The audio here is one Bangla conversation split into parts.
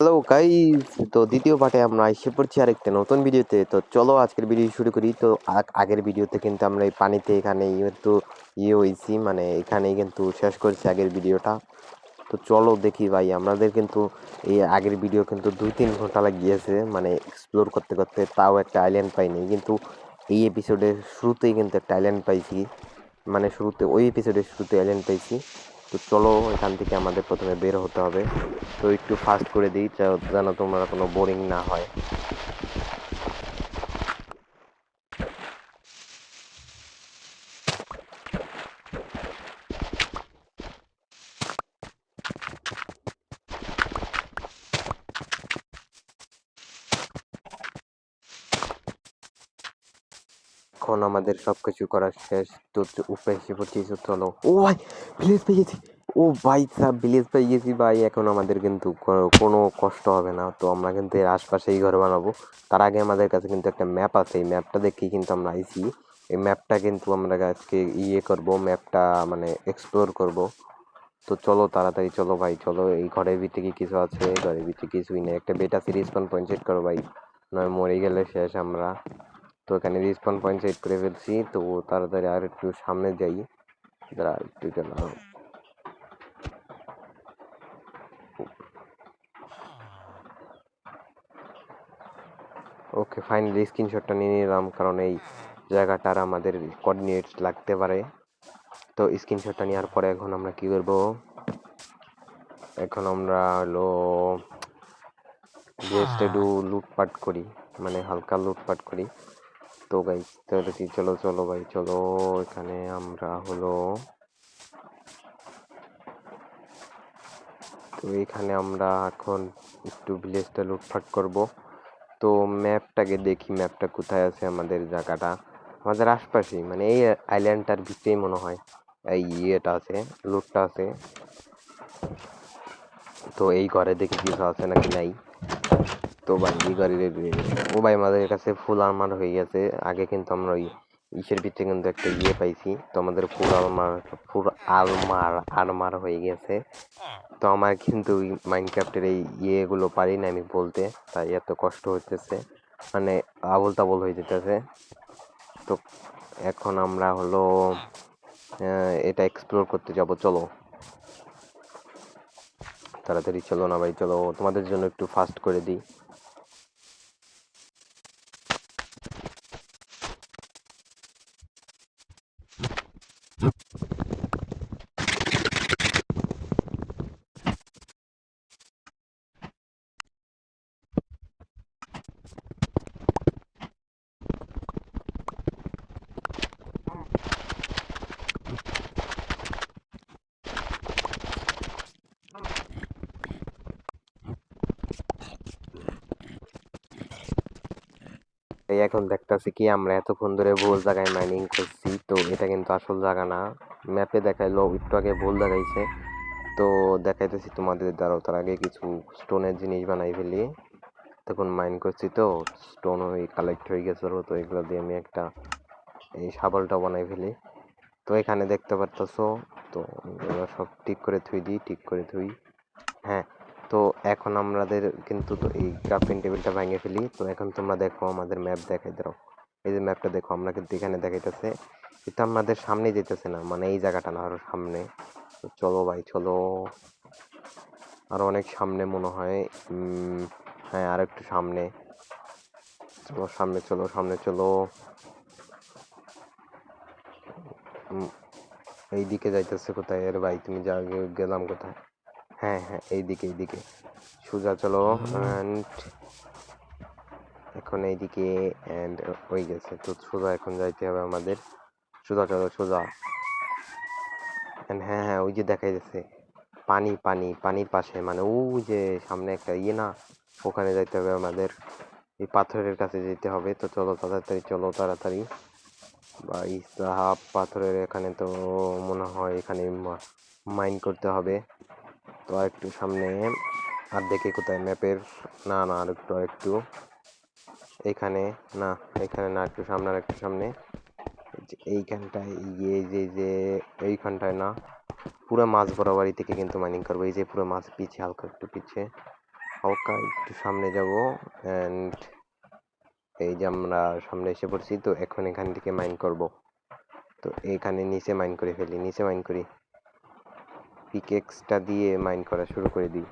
হ্যালো গাইস, তো দ্বিতীয় পার্টে আমরা এসে পড়ছি আরেকটা নতুন ভিডিওতে। তো চলো আজকের ভিডিও শুরু করি। তো আগের ভিডিওতে কিন্তু আমরা এই পানিতে এখানে কিন্তু হয়েছি, মানে এখানেই কিন্তু শেষ করছি আগের ভিডিওটা। তো চলো দেখি ভাই, আমাদের কিন্তু এই আগের ভিডিও কিন্তু 2-3 ঘন্টা লাগিয়েছে, মানে এক্সপ্লোর করতে করতে, তাও একটা আইল্যান্ড পাইনি। কিন্তু এই এপিসোডের শুরুতেই কিন্তু একটা আইল্যান্ড পাইছি, মানে শুরুতে ওই এপিসোডের শুরুতে আইল্যান্ড পাইছি। তো চলো এখান থেকে আমাদের প্রথমে বের হতে হবে। তো একটু ফাস্ট করে দিই যেন তোমরা কোনো বোরিং না হয়। এখন আমাদের সবকিছু করা শেষ। তো উপরে এসে পড়ছি। তো চলো। ও ভাই, ভিলেজ পেয়ে গেছি। ও ভাই সাব, ভিলেজ পেয়ে গেছি ভাই। এখন আমাদের কিন্তু কোনো কষ্ট হবে না। তো আমরা কিন্তু এর আশপাশেই ঘর বানাবো। তার আগে আমাদের কাছে কিন্তু একটা ম্যাপ আছে, এই ম্যাপটা দেখেই কিন্তু আমরা আইছি। এই ম্যাপটা কিন্তু আমরা আজকে করব, ম্যাপটা মানে এক্সপ্লোর করব। তো চলো তাড়াতাড়ি চলো ভাই, চলো। এই ঘরের ভিতরে কি কিছু আছে? ঘরের ভিতরে কিছুই নেই। একটা বেটা রিসপাউন পয়েন্ট সেট করো ভাই, নয় মরে গেলে শেষ আমরা। তো এখানে রিসপাউন পয়েন্ট সেট করে ফেলছি। তো তাড়াতাড়ি আর একটু সামনে যাই। দাঁড়া একটু গেলাম। ওকে, ফাইনালি স্ক্রিনশটটা নিয়ে নিলাম, কারণ এই জায়গাটার আমাদের কোঅর্ডিনেটস লাগতে পারে। তো স্ক্রিনশটটা নেওয়ার পরে এখন আমরা কি করব? এখন আমরা হলো জাস্ট একটু লুটপাট করি, মানে হালকা লুটপাট করি। তো গাইস চলো চলো ভাই চলো। এখানে আমরা হলো, তো এখানে আমরা এখন একটু ভিলেজটা লুটপাট করব। তো ম্যাপটাকে দেখি, ম্যাপটা কোথায় আছে আমাদের জায়গাটা। আমাদের আশপাশেই, মানে এই আইল্যান্ডটার ভিতরেই মনে হয় এই ইয়েটা আছে, লুটটা আছে। তো এই ঘরে দেখি কিছু আছে নাকি নাই। তো ভাই এই ঘরে, ও ভাই আমাদের কাছে ফুল আর্মার হয়ে গেছে। আগে কিন্তু আমরা ওই ইসের ভিতরে কিন্তু একটা পাইছি। তো আমাদের ফুল আর্মার হয়ে গেছে। তো আমার কিন্তু মাইনক্রাফটের এই ইয়েগুলো পারি না আমি বলতে, তাই এত কষ্ট হইতেছে, মানে আবল তাবল হয়ে যেতেছে। তো এখন আমরা হলো এটা এক্সপ্লোর করতে যাব। চলো তাড়াতাড়ি চলো না ভাই, চলো। তোমাদের জন্য একটু ফাস্ট করে দিই। এই এখন দেখতেছি কি, আমরা এতক্ষণ ধরে ভুল জায়গায় মাইনিং করছি। তো এটা কিন্তু আসল জায়গা না। ম্যাপে দেখাইলো, একটু আগে ভুল দেখাইছে। তো দেখাইতেছি তোমাদের। দ্বারাও তার আগে কিছু স্টোনের জিনিস বানাই ফেলি। তখন মাইন করছি তো স্টোন ওই কালেক্ট হয়ে গেছে। তো এগুলো দিয়ে আমি একটা এই শাবলটা বানাই ফেলি। তো এখানে দেখতে পারতেছো। তো এগুলো সব ঠিক করে থুই দিই, ঠিক করে থুই। হ্যাঁ, তো এখন আমাদের কিন্তু তো এই ক্রাফটিং টেবিলটা ভেঙে ফেলি। তো এখন তোমরা দেখো, আমাদের ম্যাপ দেখাই দাও। এই যে ম্যাপটা দেখো, আমরা কিন্তু এখানে দেখাইতেছে, এটা আমাদের সামনে যেতেছে না, মানে এই জায়গাটা না, আরো সামনে। তো চলো ভাই চলো, আরো অনেক সামনে মনে হয়। হ্যাঁ, আর একটু সামনে চলো, সামনে চলো, সামনে চলো। এইদিকে যাইতেছে কোথায় এর ভাই? তুমি যা, গেলাম কোথায়? হ্যাঁ হ্যাঁ, এইদিকে এইদিকে সোজা চলো। অ্যান্ড এখন এইদিকে অ্যান্ড হয়ে গেছে। তো সোজা এখন যাইতে হবে আমাদের। সোজা চলো, সোজা। হ্যাঁ হ্যাঁ, ওই যে দেখা যাচ্ছে পানি, পানি, পানির পাশে, মানে ওই যে সামনে একটা না, ওখানে যাইতে হবে আমাদের। এই পাথরের কাছে যেতে হবে। তো চলো তাড়াতাড়ি চলো, তাড়াতাড়ি ভাই সাহাব। পাথরের এখানে তো মনে হয় এখানে মাইন করতে হবে। তো আর একটু সামনে, আর দেখি কোথায় ম্যাপের। না না, আর একটু, আর একটু এখানে না, এখানে না, একটু সামনে, আর একটু সামনে। এইখানটায় যে এইখানটায় না, পুরো মাছ বরাবরই থেকে কিন্তু মাইনিং করবো। এই যে পুরো মাছ পিছিয়ে, হালকা একটু পিছিয়ে। হালকা একটু সামনে যাব অ্যান্ড এই যে আমরা সামনে এসে পড়ছি। তো এখন এখান থেকে মাইন করব। তো এখানে নিচে মাইন করে ফেলি, নিচে মাইন করি, পিকেক্সটা দিয়ে মাইন করা শুরু করে দিই।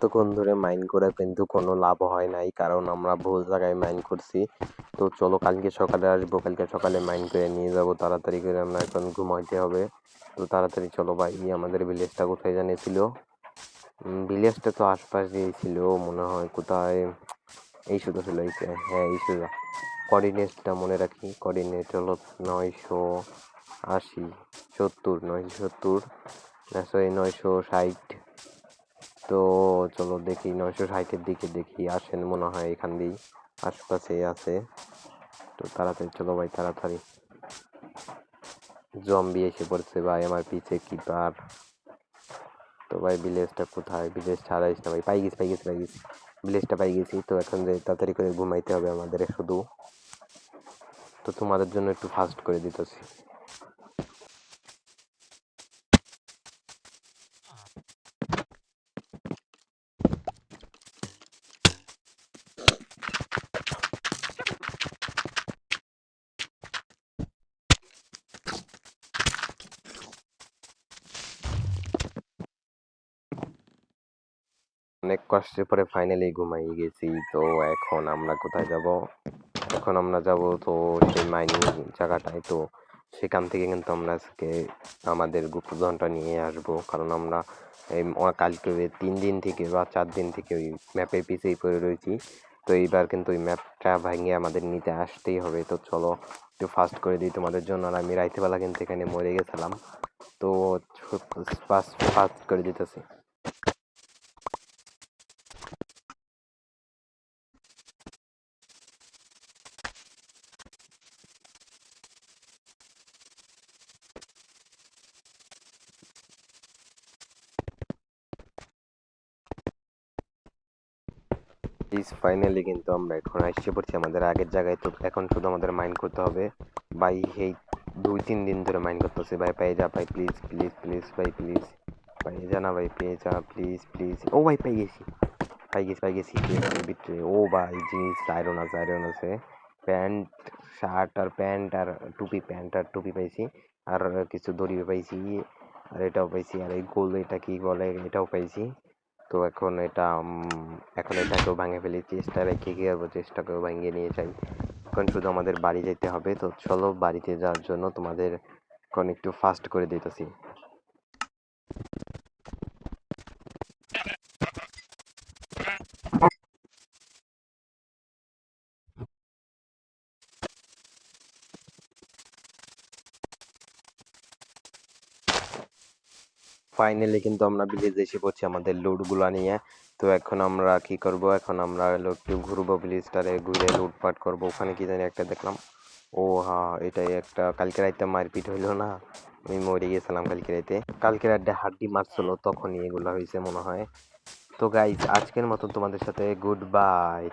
এতক্ষণ ধরে মাইন করে কিন্তু কোনো লাভ হয় নাই, কারণ আমরা ভুল জায়গায় মাইন করছি। তো চলো কালকে সকালে আসবো, কালকে সকালে মাইন করে নিয়ে যাব তাড়াতাড়ি করে। আমরা এখন ঘুমাইতে হবে, তো তাড়াতাড়ি চলো ভাই। আমাদের ভিলেজটা কোথায় জানিয়েছিল? ভিলেজটা তো আশপাশ দিয়েই ছিল মনে হয়, কোথায় এই শুধু ছিল হ্যাঁ এই শুধু। কোঅর্ডিনেটটা মনে রাখি, কোঅর্ডিনেট হলো 980 70 970 না সরি 960। তো চলো দেখি 960-এর দিকে দেখি, আসেন মনে হয় এখান দিয়েই আশপাশেই আছে। তো তাড়াতাড়ি চলো ভাই, তাড়াতাড়ি। জম্বি এসে পড়ছে ভাই আমার পিছে, কিপার। তো ভাই ভিলেজটা কোথায়? ভিলেজ ছাড়াইস না ভাই। পাই গেছি পাই গেছি পাই গেছি, ভিলেজটা পাই গেছি। তো এখন যে তাড়াতাড়ি করে ঘুমাইতে হবে আমাদের শুধু। তো তোমাদের জন্য একটু ফাস্ট করে দিতেছি। অনেক কষ্টের পরে ফাইনালি ঘুমাই গেছি। তো এখন আমরা কোথায় যাব? এখন আমরা যাব তো সেই মাইনিং জায়গাটায়। তো সেখান থেকে কিন্তু আমরা আজকে আমাদের গুপ্তধনটা নিয়ে আসব, কারণ আমরা এই কালকে 3 দিন থেকে বা 4 দিন থেকে ওই ম্যাপের পিছেই পড়ে রয়েছি। তো এইবার কিন্তু ওই ম্যাপটা ভেঙে আমাদের নিতে আসতেই হবে। তো চলো একটু ফাস্ট করে দিই তোমাদের জন্য। আর আমি রাইতেবেলা কিন্তু এখানে মরে গেছিলাম, তো ফাস্ট ফাস্ট করে দিতেছি। ফাইনালি কিন্তু আমরা এখন এসে পড়ছি আমাদের আগের জায়গায়। তো এখন শুধু আমাদের মাইন্ড করতে হবে ভাই। এই 2-3 দিন ধরে মাইন্ড করতেছে ভাই। পেয়ে যা ভাই, প্লিজ প্লিজ প্লিজ ভাই, প্লিজ ভাই জানা ভাই, পেয়ে যা প্লিজ প্লিজ। ও ভাই পেয়ে গেছি, পাই গেছি পাই গেছি ভিতরে। ও ভাই জিনিস আয়রন আছে, আয়রন আছে। প্যান্ট, শার্ট আর প্যান্ট আর টুপি, প্যান্ট আর টুপি পাইছি। আর কিছু দড়ি পাইছি, আর এটাও পাইছি। আর এই গোল এটা কি বলে, এটাও পাইছি। তো এখন এটাকেও ভাঙে ফেলি, চেষ্টা রেখে কি করবো, চেষ্টাকেও ভাঙিয়ে নিয়ে যাই। এখন শুধু আমাদের বাড়ি যেতে হবে। তো চলো বাড়িতে যাওয়ার জন্য তোমাদের এখন একটু ফাস্ট করে দিতেছি। ফাইনালি কিন্তু আমরা ভিলেজে এসে পড়ছি আমাদের লুটগুলা নিয়ে। তো এখন আমরা কি করব? এখন আমরা হলো একটু ঘুরবো, ভিলেজটারে ঘুরে লুটপাট করবো। ওখানে কি জানি একটা দেখলাম। ও হ্যাঁ, এটাই একটা কালকে রাইতে মারপিট হইলো না, আমি মরে গেছিলাম কালকে রাইতে। কালকে রাতে হাড্ডি মারছিল, তখনই এগুলা হয়েছে মনে হয়। তো গাইজ আজকের মতন তোমাদের সাথে গুড বাই।